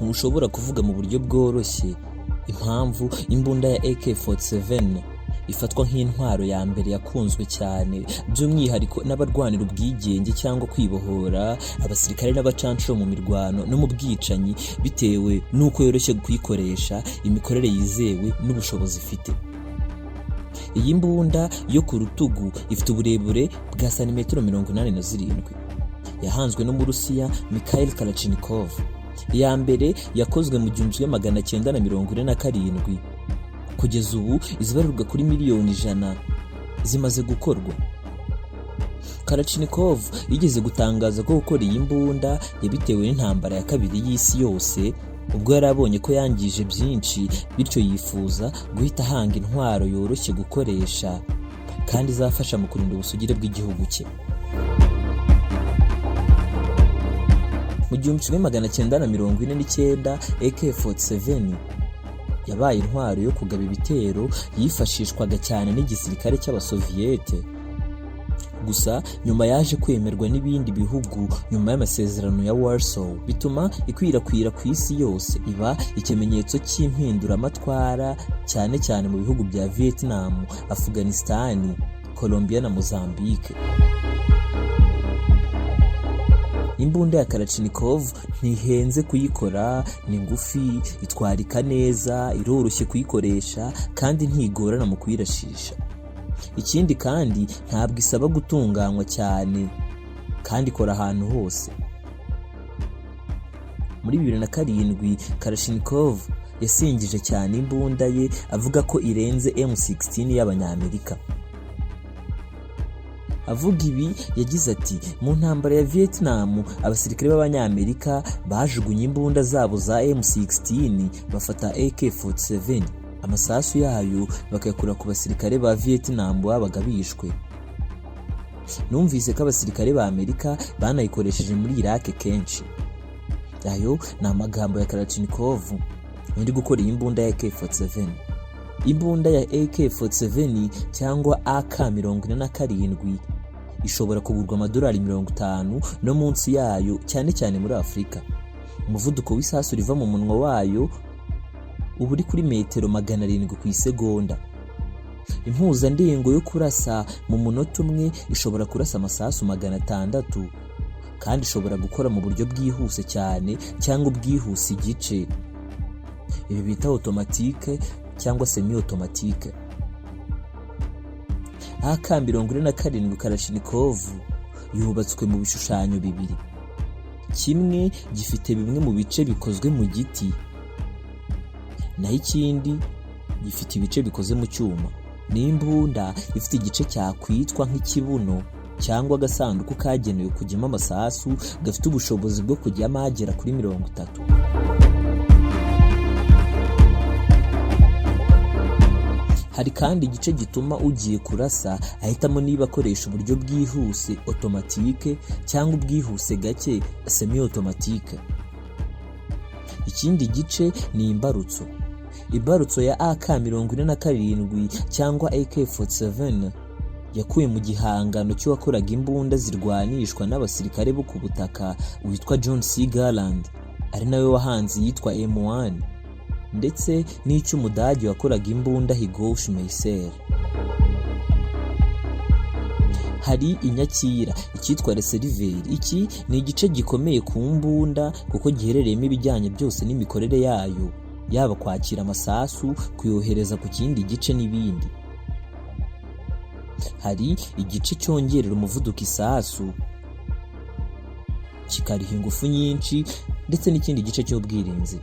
ntushobora kuvuga mu buryo bworoshye impamvu imbunda ya AK47 ifatwa nk'intwaro ya mbere yakunzwe cyane, by'umwihariko n'abarwanira ubwigenge cyangwa kwibohora, abasirikare n'abacancuro mu mirwano no mu bwicanyi, bitewe n'uko yoroshye kuyikoresha, imikorere yizewe n'ubushobozi ifite. Iyi mbunda yo ku rutugu ifite uburebure bwa santimetero 87. Yahanzwe n'Umurusiya Mikhail Kalashnikov. Iya mbere yakozwe mu 1947. Kugeza ubu izibarirwa kuri miliyoni 100 zimaze gukorwa. Kalashnikov yigeze gutangaza ko gukora iyi mbunda yabitewe n'intambara ya kabiri y'isi yose, ubwo yarabonye ko yangije byinshi, bityo yifuza guhita ahanga intwaro yoroshye gukoresha kandi izafasha mu kurinda ubusugire bw'igihugu cye. Mu 1949 AK47 yabaye intwaro yo kugaba ibitero yifashishwaga cyane n'igisirikare cy'Abasoviyete. Gusa nyuma yaje kwemerwa n'ibindi bihugu nyuma y'amasezerano ya Warsaw, bituma ikwirakwira ku isi yose, iba ikimenyetso cy'impinduramatwara cyane cyane mu bihugu bya Vietnam, Afghanistan, Colombia na Mozambique. Imbunda ya Kalashnikov ntihenze kuyikora, ni ngufi, itwarika neza, iroroshye kuyikoresha kandi ntigorana mu kuyirashisha. Ikindi kandi ntabwo isaba gutunganywa cyane kandi ikora ahantu hose. Muri 2007 Kalashnikov yasingije cyane imbunda ye avuga ko irenze M16 y'Abanyamerika. Avuga ibi yagize ati, mu ntambara ya Vietnam abasirikare b'Abanyamerika bajugunye imbunda zabo za M16 bafata AK47, amasasu yayo bakayakura ku basirikare ba Vietnam babaga bishwe. Numvise ko abasirikare ba Amerika banayikoresheje muri Iraq kenshi. Ayo ni amagambo ya Kalashnikov uri gukora iyi mbunda ya AK47. Imbunda ya AK47 cyangwa AK47 ishobora kugurwa $50 no munsi yayo, cyane cyane muri Afurika. Umuvuduko w'isasu riva mu munwa wayo ubu uri kuri metero 700 ku isegonda. Impuzandengo yo kurasa mu munota umwe ishobora kurasa amasasu 600, kandi ishobora gukora mu buryo bwihuse cyane cyangwa ubwihuse igice. Ibi bita automatique cyangwa semi automatique. AK47 Kalashnikov yubatswe mu bishushanyo bibiri. Kimwe gifite bimwe mu bice bikozwe mu giti, naho ikindi gifite ibice bikoze mu cyuma. Ni imbunda ifite igice cyakwitwa nk'ikibuno cyangwa agasanduku kagenewe kujyamo amasasu, gafite ubushobozi bwo kujyamo agera kuri 30. Hari kandi igice gituma ugiye kurasa ahitamo niba akoresha uburyo bwihuse automatique cyangwa ubwihuse gake semi automatique. Ikindi gice ni imbarutso. Imbarutso ya AK47 cyangwa AK47 yakuye mu gihangano cy'uwakoraga imbunda zirwanishwa n'abasirikare bo ku butaka witwa John C. Garland, ari nawe wahanze yitwa M1, ndetse n'icy'Umudage wakoraga imbunda Higoush Meiser. Hari inyakira icyitwa reservoir. Iki ni igice gikomeye ku mbunda kuko giherereyemo ibijyanye byose n'imikorere yayo, yaba kwakira amasasu, kuyohereza ku kindi gice n'ibindi. Hari igice cyongerera umuvuduko isasu, kikariha ingufu nyinshi, ndetse n'ikindi gice cy'ubwirinzi.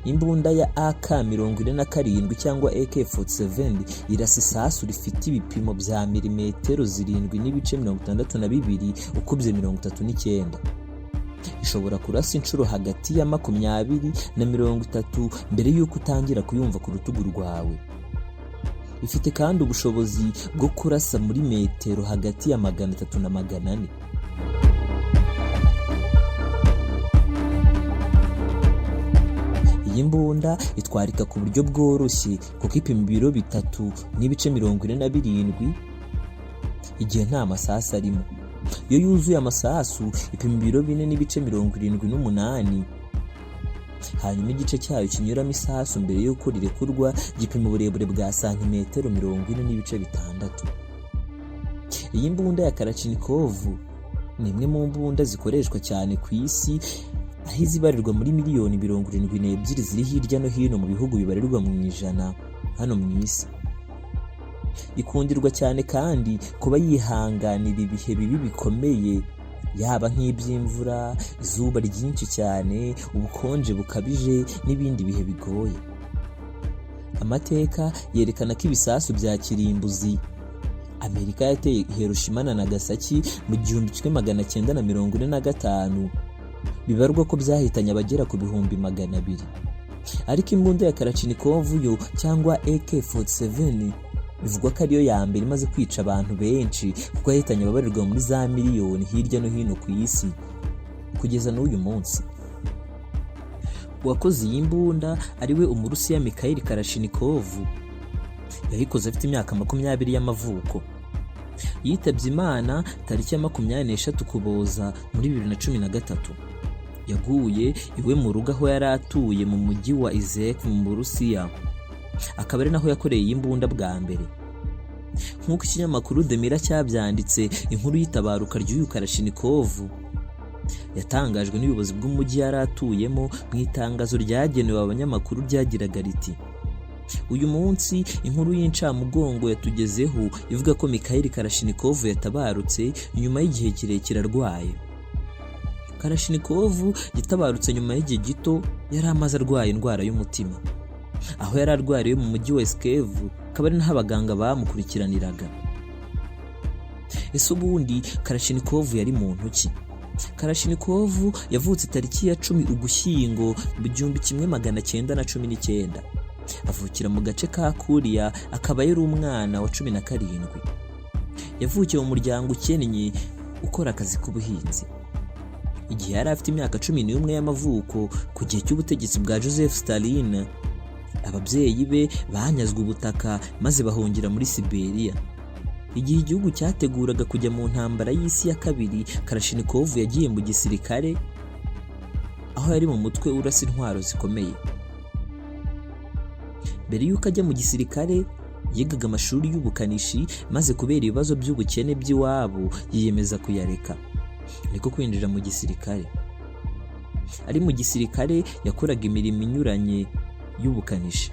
Imbunda ya AK47 cyangwa AK47 irasa isasu rifite ibipimo bya milimetero 7.62 ukubye 39. Ishobora kurasa inshuro hagati ya 20 na 30 mbere y'uko utangira kuyumva ku rutugu rwawe. Ifite kandi ubushobozi bwo kurasa muri metero hagati ya 300 na 400. Iyi mbunda itwarika ku buryo bworoshye kuko ipima ibiro 3.47 igihe nta masasu arimo. Iyo yuzuye amasasu ipima ibiro 4.78. hanyuma igice cyayo kinyuramo isasu mbere y'uko rirekurwa gipima uburebure bwa santimetero 40.6. Iyi mbunda ya Kalashnikov ni imwe mu mbunda zikoreshwa cyane ku isi, aho izibarirwa muri miliyoni 72 ziri hirya no hino mu bihugu bibarirwa mu ijana hano mu isi. Ikundirwa cyane kandi kuba yihanganira ibihe bibi bikomeye, yaba nk'iby'imvura, izuba ryinshi cyane, ubukonje bukabije n'ibindi bihe bigoye. Amateka yerekana ko ibisasu bya kirimbuzi Amerika yateye Hiroshima na Nagasaki mu 1945 bibarwa ko byahitanye abagera ku bihumbi 200. Ariko imbunda ya Kalashnikov yo cyangwa AK-47 bivugwa ko ariyo ya mbere imaze kwica abantu benshi, kuko yahitanye ababarirwa muri za miliyoni hirya no hino ku isi kugeza n'uyu munsi. Uwakoze iyi mbunda ariwe Umurusiya Mikhail Kalashnikov, yayikoze afite imyaka 20 y'amavuko. Yitabye Imana tariki ya 23 Ukuboza muri 2013. Yaguye iwe mu rugo aho yari atuye mu mujyi wa Yishe mu Burusiya, akaba ari naho yakoreye iyi mbunda bwa mbere. Nk'uko ikinyamakuru Demira cyabyanditse, inkuru y'itabaruka ry'uyu Kalashnikov yatangajwe n'ubuyobozi bw'umujyi yari atuyemo mu itangazo ryagenewe abanyamakuru ryagiraga riti: uyu munsi inkuru y'incamugongo yatugezeho ivuga ko Mikhail Kalashnikov yatabarutse nyuma y'igihe kirekire arwaye. Kalashnikov yatabarutse nyuma y'igihe gito yari amaze arwaye indwara y'umutima, aho yari arwariye mu mujyi wa Yishe, akaba ari naho abaganga bamukurikiraniraga. Ese ubundi Kalashnikov yari muntu ki? Kalashnikov yavutse tariki ya 10 Ugushyingo mu 1919. Avukira mu gace ka Kuri, akaba yari umwana wa 17. Yavukiye mu muryango ukennye ukora akazi k'ubuhinzi. Igihe yari afite imyaka 11 y'amavuko, ku gihe cy'ubutegetsi bwa Joseph Stalin, ababyeyi be banyazwe ubutaka maze bahungira muri Siberia. Igihe igihugu cyateguraga kujya mu ntambara y'isi ya kabiri, Kalashnikov yagiye mu gisirikare, aho yari mu mutwe urasa intwaro zikomeye. Mbere y'uko ajya mu gisirikare, yigaga amashuri y'ubukanishi, maze kubera ibibazo by'ubukene by'iwabo yiyemeza kuyareka, niko kwinjira mu gisirikare. Ari mu gisirikare yakoraga imirimo inyuranye y'ubukanishi.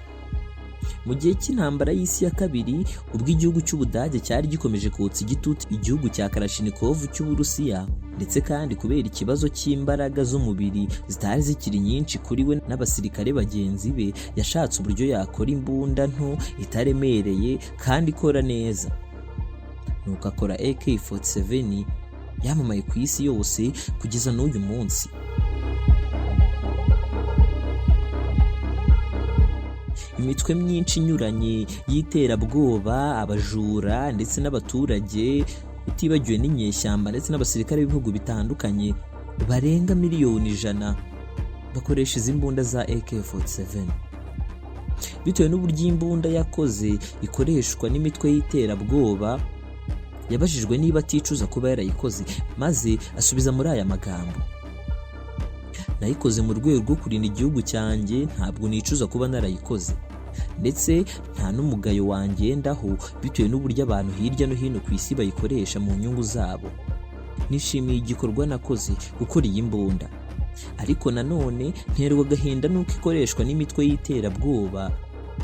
Mu gihe cy'intambara y'isi ya kabiri, ubwo igihugu cy'Ubudage cyari gikomeje kotsa igitutu igihugu cya Kalashnikov cy'Uburusiya, ndetse kandi kubera ikibazo cy'imbaraga z'umubiri zitari zikiri nyinshi kuri we n'abasirikare bagenzi be, yashatse uburyo yakora imbunda nto itaremereye kandi ikora neza. Nuko akora AK-47 yamamaye ku isi yose kugeza n'uyu munsi. Imitwe myinshi inyuranye y'iterabwoba, abajura ndetse n'abaturage, utibagiwe n'inyeshyamba ndetse n'abasirikare b'ibihugu bitandukanye barenga miliyoni 100 bakoresha izi mbunda za AK-47. Bitewe n'uburyo imbunda yakoze ikoreshwa n'imitwe y'iterabwoba, yabajijwe niba aticuza kuba yarayikoze, maze asubiza muri aya magambo: nayikoze mu rwego rwo kurinda igihugu cyanjye, ntabwo nicuza kuba narayikoze, ndetse nta n'umugayo wangendaho bitewe n'uburyo abantu hirya no hino ku isi bayikoresha mu nyungu zabo. Nishimiye igikorwa nakoze gukora iyi mbunda, ariko nanone nterwa agahinda n'uko ikoreshwa n'imitwe y'iterabwoba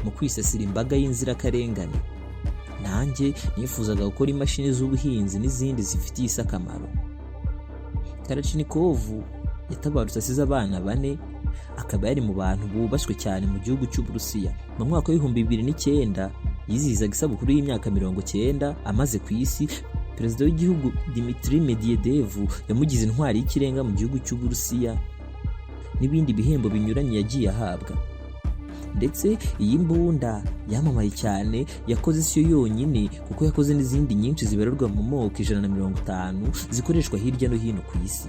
mu kwisasira imbaga y'inzirakarengane. Nanjye nifuzaga gukora imashini z'ubuhinzi n'izindi zifitiye isi akamaro. Kalashnikov yatabarutse asize abana 4, akaba yari mu bantu bubashywe cyane mu gihugu cy'Uburusiya. Mu mwaka wa 2009 yizihizaga isabukuru y'imyaka 90 amaze ku isi. Perezida w'igihugu Dmitry Medvedev yamugize intwari y'ikirenga mu gihugu cy'Uburusiya, n'ibindi bihembo binyuranye yagiye ahabwa. Ndetse iyi mbunda yamamaye cyane yakoze si yo yonyine, kuko yakoze n'izindi nyinshi zibarurwa mu moko 150 zikoreshwa hirya no hino ku isi.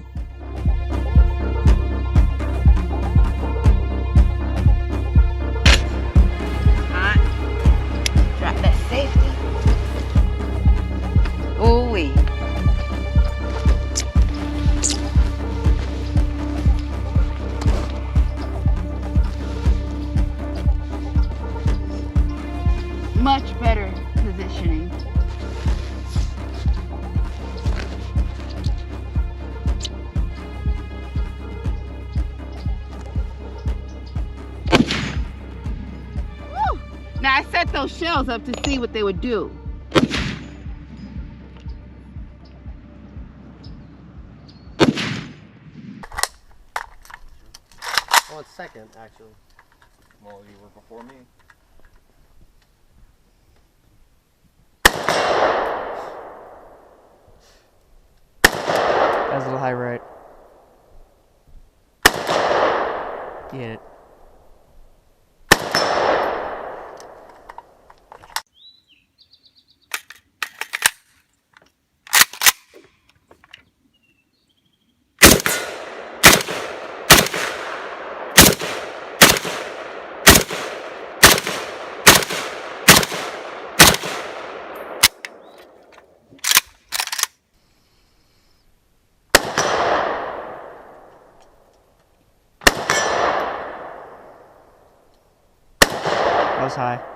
shells up to see what they would do. Oh, it's second, actually. Well, you were before me. That was a little high right. You hit it. That was high.